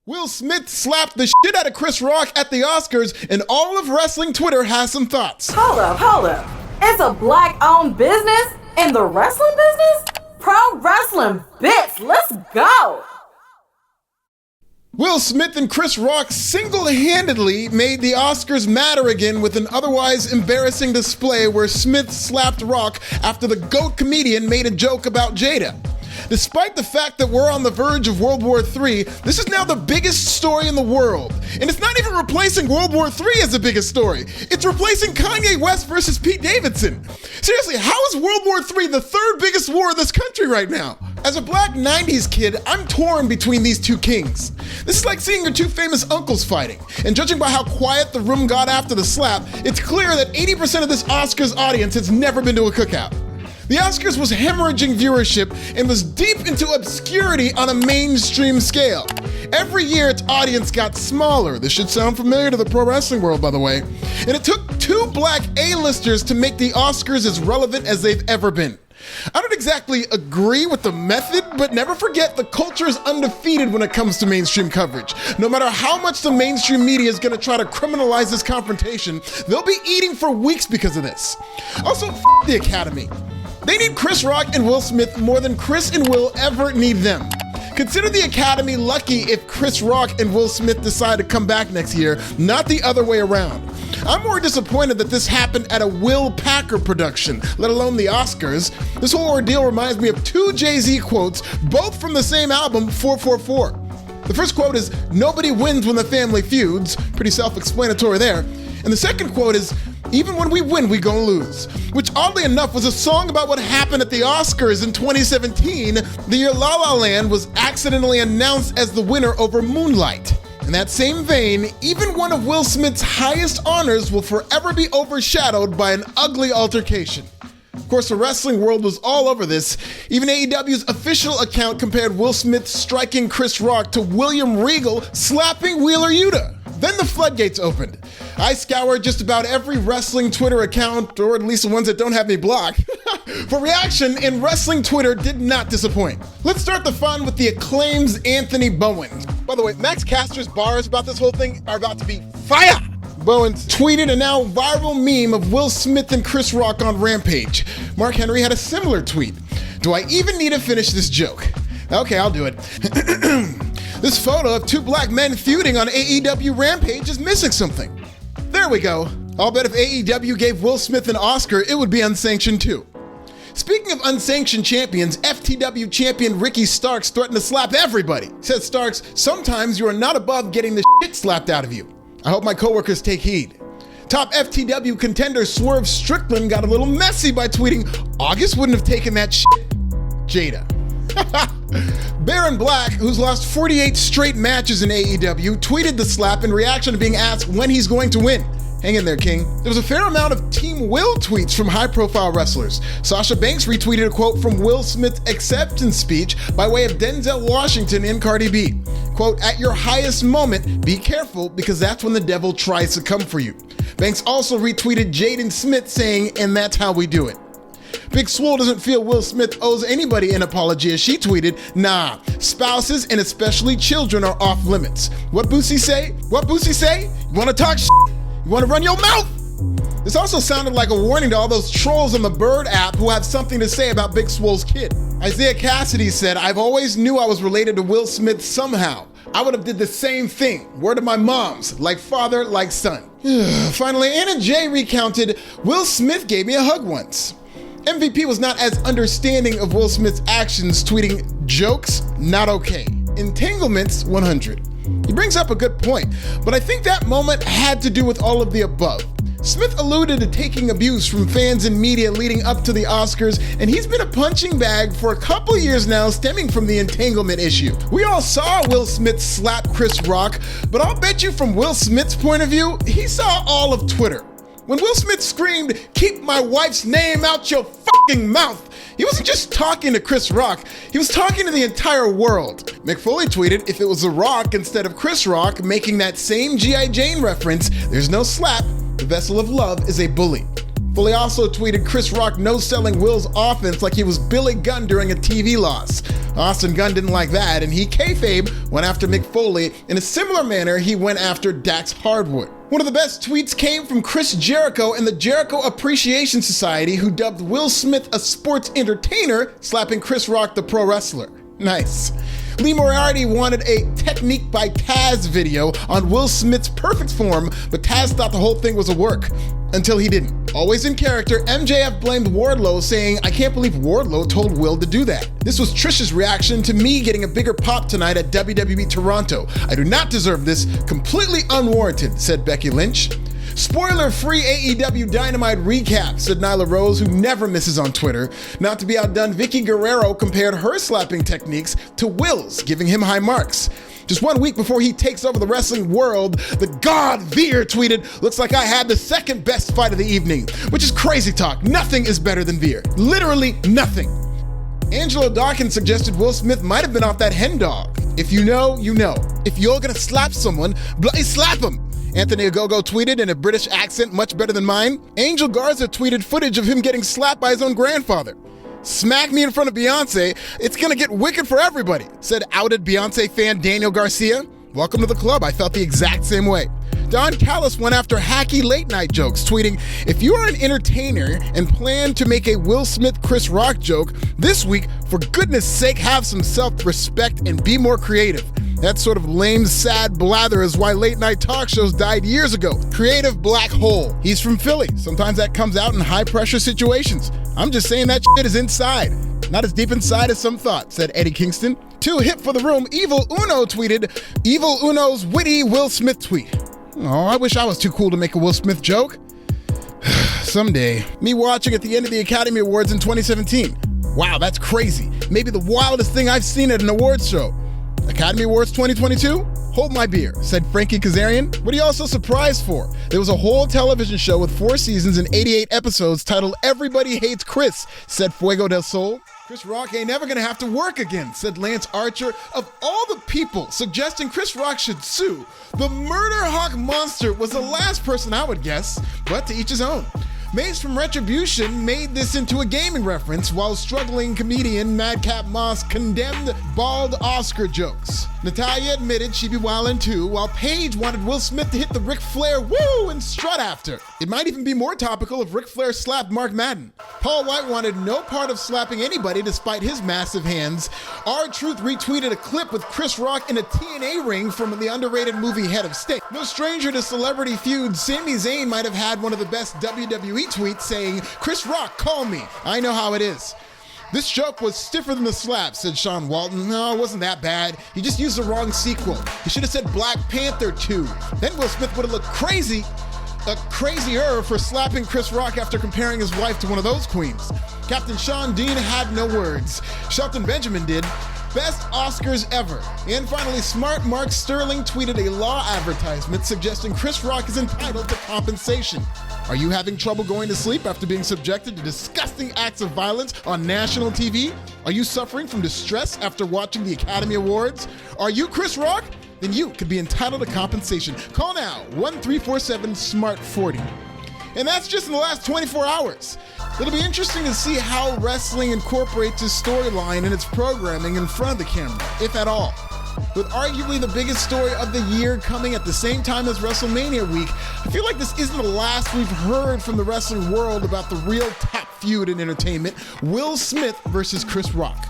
Will Smith slapped the shit out of Chris Rock at the Oscars, and all of wrestling Twitter has some thoughts. Hold up. It's a black-owned business in the wrestling business? Pro wrestling bits, let's go! Will Smith and Chris Rock single-handedly made the Oscars matter again with an otherwise embarrassing display where Smith slapped Rock after the GOAT comedian made a joke about Jada. Despite the fact that we're on the verge of World War III, this is now the biggest story in the world. And it's not even replacing World War III as the biggest story. It's replacing Kanye West versus Pete Davidson. Seriously, how is World War III the third biggest war in this country right now? As a black 90s kid, I'm torn between these two kings. This is like seeing your two famous uncles fighting. And judging by how quiet the room got after the slap, it's clear that 80% of this Oscars audience has never been to a cookout. The Oscars was hemorrhaging viewership and was deep into obscurity on a mainstream scale. Every year, its audience got smaller. This should sound familiar to the pro wrestling world, by the way. And it took two black A-listers to make the Oscars as relevant as they've ever been. I don't exactly agree with the method, but never forget the culture is undefeated when it comes to mainstream coverage. No matter how much the mainstream media is going to try to criminalize this confrontation, they'll be eating for weeks because of this. Also, the Academy. They need Chris Rock and Will Smith more than Chris and Will ever need them. Consider the Academy lucky if Chris Rock and Will Smith decide to come back next year, not the other way around. I'm more disappointed that this happened at a Will Packer production, let alone the Oscars. This whole ordeal reminds me of two Jay-Z quotes, both from the same album, 444. The first quote is, "Nobody wins when the family feuds," pretty self-explanatory there. And the second quote is, "Even when we win, we gon' lose," which oddly enough was a song about what happened at the Oscars in 2017, the year La La Land was accidentally announced as the winner over Moonlight. In that same vein, even one of Will Smith's highest honors will forever be overshadowed by an ugly altercation. Of course, the wrestling world was all over this. Even AEW's official account compared Will Smith striking Chris Rock to William Regal slapping Wheeler Yuta. Then the floodgates opened. I scoured just about every wrestling Twitter account, or at least the ones that don't have me blocked, for reaction, and wrestling Twitter did not disappoint. Let's start the fun with the Acclaim's Anthony Bowen. By the way, Max Caster's bars about this whole thing are about to be fire! Bowen tweeted a now viral meme of Will Smith and Chris Rock on Rampage. Mark Henry had a similar tweet. Do I even need to finish this joke? Okay, I'll do it. This photo of two black men feuding on AEW Rampage is missing something. There we go. I'll bet if AEW gave Will Smith an Oscar, it would be unsanctioned too. Speaking of unsanctioned champions, FTW champion Ricky Starks threatened to slap everybody. Said Starks, "Sometimes you are not above getting the shit slapped out of you. I hope my coworkers take heed." Top FTW contender Swerve Strickland got a little messy by tweeting, "August wouldn't have taken that shit. Jada." Baron Black, who's lost 48 straight matches in AEW, tweeted the slap in reaction to being asked when he's going to win. Hang in there, King. There was a fair amount of Team Will tweets from high-profile wrestlers. Sasha Banks retweeted a quote from Will Smith's acceptance speech by way of Denzel Washington and Cardi B. Quote, "At your highest moment, be careful because that's when the devil tries to come for you." Banks also retweeted Jaden Smith saying, "And that's how we do it." Big Swole doesn't feel Will Smith owes anybody an apology as she tweeted, "Nah, spouses and especially children are off limits." What Boosie say? You wanna talk shit? You wanna run your mouth? This also sounded like a warning to all those trolls on the Bird app who have something to say about Big Swole's kid. Isaiah Cassidy said, "I've always knew I was related to Will Smith somehow. I would have did the same thing. Word of my moms, like father, like son." Finally, Anna J recounted, "Will Smith gave me a hug once." MVP was not as understanding of Will Smith's actions, tweeting, "Jokes, not okay. Entanglements, 100. He brings up a good point, but I think that moment had to do with all of the above. Smith alluded to taking abuse from fans and media leading up to the Oscars, and he's been a punching bag for a couple years now stemming from the entanglement issue. We all saw Will Smith slap Chris Rock, but I'll bet you from Will Smith's point of view, he saw all of Twitter. When Will Smith screamed, "Keep my wife's name out your fucking mouth," he wasn't just talking to Chris Rock, he was talking to the entire world. Mick Foley tweeted, "If it was The Rock instead of Chris Rock making that same G.I. Jane reference, there's no slap, the vessel of love is a bully." Foley also tweeted Chris Rock no-selling Will's offense like he was Billy Gunn during a TV loss. Austin Gunn didn't like that, and he kayfabe went after Mick Foley. In a similar manner, he went after Dax Hardwood. One of the best tweets came from Chris Jericho and the Jericho Appreciation Society, who dubbed Will Smith a sports entertainer, slapping Chris Rock the pro wrestler. Nice. Lee Moriarty wanted a Technique by Taz video on Will Smith's perfect form, but Taz thought the whole thing was a work. Until he didn't. Always in character, MJF blamed Wardlow, saying, "I can't believe Wardlow told Will to do that." This was Trish's reaction to me getting a bigger pop tonight at WWE Toronto. "I do not deserve this. Completely unwarranted," said Becky Lynch. Spoiler-free AEW Dynamite recap, said Nyla Rose, who never misses on Twitter. Not to be outdone, Vicky Guerrero compared her slapping techniques to Will's, giving him high marks. Just 1 week before he takes over the wrestling world, the God Veer tweeted, "Looks like I had the second best fight of the evening," which is crazy talk. Nothing is better than Veer. Literally nothing. Angelo Dawkins suggested Will Smith might have been off that hen dog. If you know, you know. If you're gonna slap someone, bloody slap him. Anthony Ogogo tweeted in a British accent much better than mine. Angel Garza tweeted footage of him getting slapped by his own grandfather. "Smack me in front of Beyonce, it's gonna get wicked for everybody," said outed Beyonce fan Daniel Garcia. "Welcome to the club, I felt the exact same way." Don Callis went after hacky late night jokes, tweeting, "If you are an entertainer and plan to make a Will Smith Chris Rock joke this week, for goodness sake have some self-respect and be more creative. That sort of lame, sad blather is why late night talk shows died years ago. Creative black hole." He's from Philly. Sometimes that comes out in high pressure situations. I'm just saying that shit is inside. Not as deep inside as some thought, said Eddie Kingston. Too hip for the room, Evil Uno tweeted, Evil Uno's witty Will Smith tweet. "Oh, I wish I was too cool to make a Will Smith joke." Someday. Me watching at the end of the Academy Awards in 2017. Wow, that's crazy. Maybe the wildest thing I've seen at an awards show. Academy Awards 2022? Hold my beer, said Frankie Kazarian. What are you all so surprised for? There was a whole television show with 4 seasons and 88 episodes titled Everybody Hates Chris, said Fuego del Sol. Chris Rock ain't never gonna have to work again, said Lance Archer. Of all the people suggesting Chris Rock should sue, the Murder Hawk Monster was the last person I would guess, but to each his own. Mace from Retribution made this into a gaming reference, while struggling comedian Madcap Moss condemned bald Oscar jokes. Natalya admitted she'd be wildin' too, while Paige wanted Will Smith to hit the Ric Flair woo and strut after. It might even be more topical if Ric Flair slapped Mark Madden. Paul White wanted no part of slapping anybody despite his massive hands. R-Truth retweeted a clip with Chris Rock in a TNA ring from the underrated movie Head of State. No stranger to celebrity feuds, Sami Zayn might have had one of the best WWE tweets saying, "Chris Rock, call me. I know how it is." "This joke was stiffer than the slap," said Sean Walton. "No, it wasn't that bad. He just used the wrong sequel. He should have said Black Panther 2. Then Will Smith would have looked crazier for slapping Chris Rock after comparing his wife to one of those queens." Captain Sean Dean had no words. Shelton Benjamin did. Best Oscars ever. And finally, Smart Mark Sterling tweeted a law advertisement suggesting Chris Rock is entitled to compensation. Are you having trouble going to sleep after being subjected to disgusting acts of violence on national TV? Are you suffering from distress after watching the Academy Awards? Are you Chris Rock? Then you could be entitled to compensation. Call now, 1-347-SMART-40. And that's just in the last 24 hours. It'll be interesting to see how wrestling incorporates its storyline and its programming in front of the camera, if at all. With arguably the biggest story of the year coming at the same time as WrestleMania week, I feel like this isn't the last we've heard from the wrestling world about the real top feud in entertainment, Will Smith versus Chris Rock.